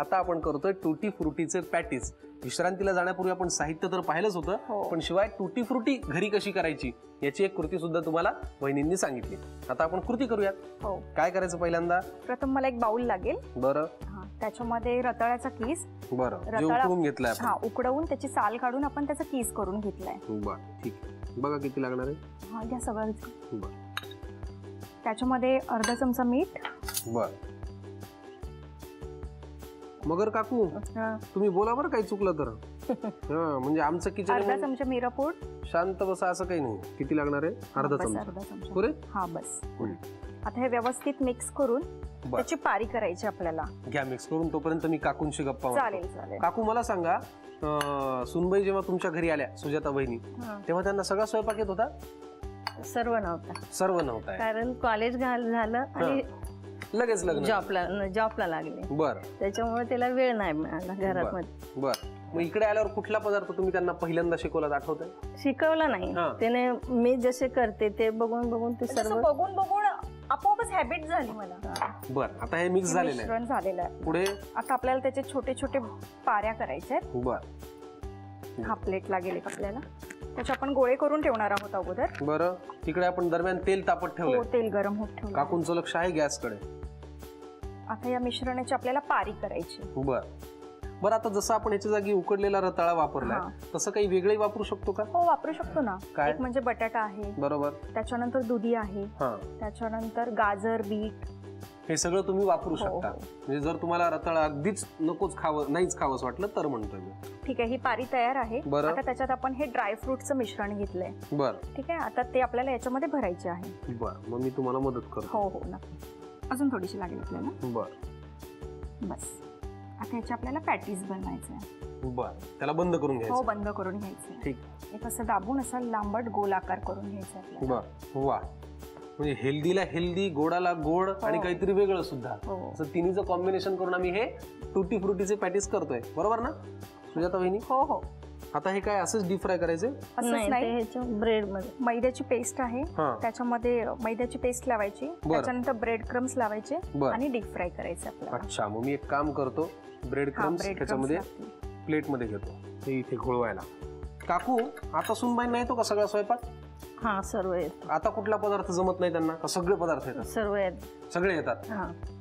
आता आपण करतोय टूटी फ्रुटीचे पॅटीस। विश्रांतीला जाण्यापूर्वी आपण साहित्य तर पाहिलंच होतं, पण शिवाय टूटी फ्रुटी घरी कशी करायची याची एक कृती सुद्धा तुम्हाला वहिनींनी सांगितली। आता आपण कृती करूयात। काय करायचं पहिल्यांदा? प्रथम मला एक बाउल लागेल। बरं, त्याच्यामध्ये रताळ्याचा कीस। बरं, जे उकडून घेतलाय आपण। हां, उकडवून त्याची साल काढून आपण त्याचा कीस करून घेतलाय। बरं, ठीक आहे। बघा किती लागणार आहे। हां, घ्या सगळं। बरं, त्याच्यामध्ये अर्धा चमचा मीठ। बरं, मगर काकू तुम्ही बोला बरं, काही चुकलं तर। म्हणजे आमचं किचन। अर्धा चमचा मिरपूड। शांत बसा, असं काही नाही। किती लागणार आहे? अर्धा चमचा। पुरे? हां, बस। आता हे व्यवस्थित मिक्स करून त्याची पारी करायची आपल्याला। घ्या मिक्स करून, तोपर्यंत मी काकूंशी गप्पा मारतो। चालेल चालेल। काकू मला सांगा, सुनबाई जेव्हा तुमच्या घरी आल्या, सुजाता बहिणी, तेव्हा त्यांना सगळा स्वयंपाक येत होता? सर्व नव्हता। सर्व नव्हता, कारण कॉलेज झालं आणि लगेच लग्न, जॉबला लागले। बरं, त्याच्यामुळे त्याला वेळ नाही मिळाला घरात। बरं, मग इकडे आल्यावर कुठला पदार्थ तुम्ही त्यांना पहिल्यांदा शिकवला, आठवतंय? शिकवला नाही त्याने, मी जसे करते ते बघून बघून ते सर्व बघून बघून आपोआपच हॅबिट झाली मला। बरं, आता हे मिक्स झालेलं आहे। पुढे आता आपल्याला त्याचे छोटे छोटे पाऱ्या करायच्या आहेत। बरं, हा प्लेट लागेल आपल्याला, त्याचे आपण गोळे करून ठेवणार आहोत अगोदर। बरं, तिकडे आपण दरम्यान तेल तापत ठेवलं। तेल गरम होत ठेवलं। काकूंचं लक्ष आहे गॅसकडे। आता या मिश्रणाची आपल्याला पारी करायची। बरं, आता जसं आपण याच्या जागी उकडलेला रताळा वापरला, तसं काही वेगळे वापरू शकतो का? हो, वापरू शकतो ना। एक म्हणजे बटाटा आहे, बरोबर, त्याच्यानंतर दुधी आहे, त्याच्यानंतर गाजर, बीट, हे सगळं तुम्ही वापरू शकता। म्हणजे जर तुम्हाला रताळा अगदीच नाहीच खावंस वाटलं तर म्हणतोय मी। ठीक आहे, ही पारी तयार आहे। आता त्याच्यात आपण हे ड्राय फ्रुटचं मिश्रण घेतलंय। बरं, ठीक आहे। आता ते आपल्याला याच्यामध्ये भरायचे आहे। बरं, मग मी तुम्हाला मदत करतो। हो हो, नक्की। अजून थोडीशी लागेल आपल्याला। बरं, बस। आता याचे आपल्याला पॅटीस बनवायचे आहे। बरं, त्याला बंद करून घ्यायचं? हो, बंद करून घ्यायचं। ठीक, एक असं दाबून असा लांबट गोल आकार करून घ्यायचा आपल्याला। बरं, वा, म्हणजे हेल्दीला हेल्दी, गोडाला गोड आणि काहीतरी वेगळं सुद्धा, असं तिन्हीचं कॉम्बिनेशन करून आम्ही हे टूटी फ्रुटीचे पॅटीस करतोय, बरोबर ना सुजाता वहिनी? हो हो। आता हे काय असंच डीप फ्राय करायचे? असंच नाही, ब्रेड मध्ये मैद्याची पेस्ट आहे, त्याच्यामध्ये मैद्याची पेस्ट लावायची, त्याच्यानंतर ब्रेड क्रम्स लावायचे आणि डीप फ्राय करायचे आपल्याला। अच्छा, मग मी एक काम करतो, ब्रेड क्रम्स त्याच्यामध्ये प्लेट मध्ये घेतो, हे इथे घोळवायला। काकू, आता सुनबाई नाही तो का सगळा स्वयंपाक? हा, सर्व येतो। आता कुठला पदार्थ जमत नाही त्यांना का सगळे पदार्थ येतात? सर्व येतात। सगळे येतात।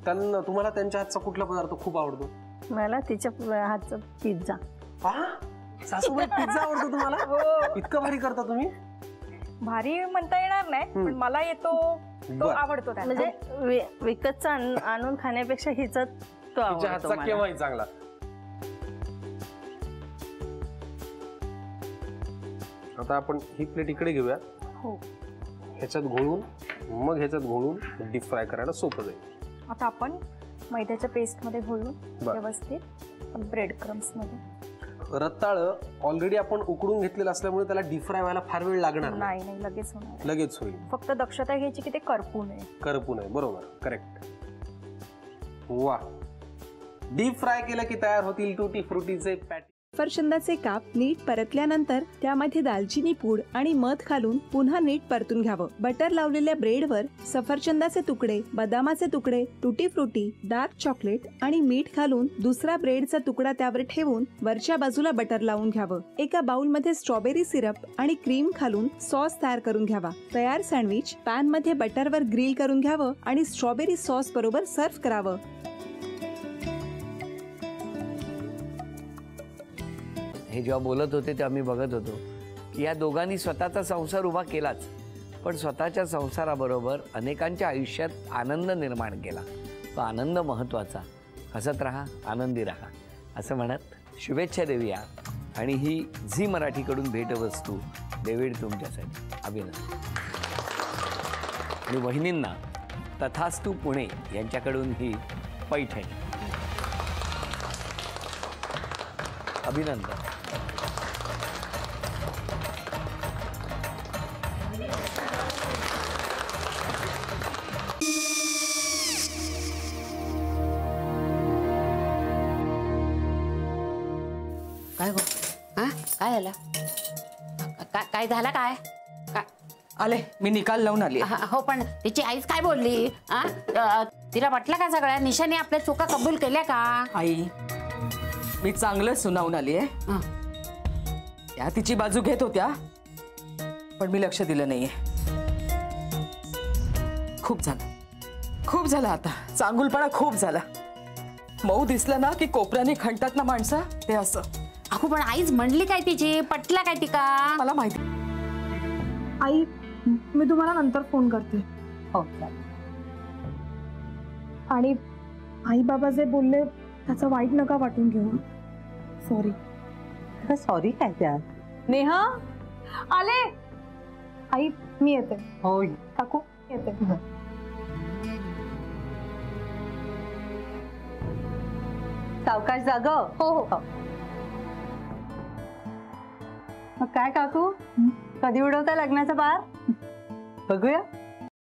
त्यांना तुम्हाला त्यांच्या हातचा कुठला पदार्थ खूप आवडतो? मला तिच्या हातचा पिझ्झा। सासूबाई पिझ्झा आवडतो तुम्हाला? इतकं भारी करता तुम्ही? भारी म्हणता येणार नाही, पण मला येतो, तो आवडतो। म्हणजे विकतचा आणून खाण्यापेक्षा हिचा तो आवडतो। केव्हाही चांगला। आता आपण ही प्लेट इकडे घेऊया, ह्याच्यात घोळून, मग ह्याच्यात घोळून डीप फ्राय करायला सोपं जाईल। आता आपण मैद्याच्या पेस्ट मध्ये घोळून व्यवस्थित ब्रेड क्रम्स मध्ये। रताळ ऑलरेडी आपण उकडून घेतलेलं असल्यामुळे त्याला डीप फ्राय व्हायला फार वेळ लागणार नाही। नाही, लगेच होणार, लगेच होईल। फक्त दक्षता घ्यायची की ते करपू नये। बरोबर, करेक्ट। वा, डीप फ्राय केलं की तयार होतील टूटी फ्रुटीचे पॅटी। सफरचंदाचे काप नीट परतल्यानंतर त्यामध्ये दालचिनी पूड आणि मध घालून पुन्हा नीट परतून घ्यावं। बटर लावलेल्या ब्रेडवर सफरचंदाचे तुकडे, बदामाचे तुकडे, टूटी फ्रुटी, डार्क चॉकलेट आणि मीठ घालून दुसरा ब्रेडचा तुकडा त्यावर ठेवून वरच्या बाजूला बटर लावून घ्यावं। एका बाउलमध्ये स्ट्रॉबेरी सिरप आणि क्रीम घालून सॉस तयार करून घ्यावा। तयार सँडविच पॅन मध्ये बटरवर ग्रिल करून घ्यावं आणि स्ट्रॉबेरी सॉस बरोबर सर्व्ह करावं। हे जेव्हा बोलत होते तेव्हा मी बघत होतो की या दोघांनी स्वतःचा संसार उभा केलाच, पण स्वतःच्या संसाराबरोबर अनेकांच्या आयुष्यात आनंद निर्माण केला। तो आनंद महत्त्वाचा। हसत राहा, आनंदी राहा, असं म्हणत शुभेच्छा देऊया। आणि ही झी मराठीकडून भेटवस्तू डेव्हिड तुमच्यासाठी। अभिनंदन। आणि वहिनींना तथास्तू पुणे यांच्याकडून ही पैठणी। अभिनंदन। काय झालं? काय झालं? काय आले, मी निकाल लावून आली. हो, पण तिची आईच काय बोलली? तिला वाटलं का सगळ्या निशाने आपल्या चुका कबूल केल्या का? आई, मी चांगलं सुनावून आली आहे. त्या तिची बाजू घेत होत्या, पण मी लक्ष दिलं नाहीये. खूप झालं आता. चांगुलपणा खूप झाला. मऊ दिसलं ना की कोपऱ्याने खणतात ना माणसं, ते असं. अहो, पण आईच म्हणली काय तिची? पटला काय ती का? मला माहिती. आई, मी तुम्हाला नंतर फोन करते. हो. आणि आई बाबा जे बोलले त्याचं वाईट नका वाटून घेऊ. सॉरी. सॉरी काय त्या? नेहा आले. आई, मी येते. हो, काकू येते. सावकाश जाग. हो हो. मग काय काकू, कधी उडवता लग्नाचा बार? बघूया.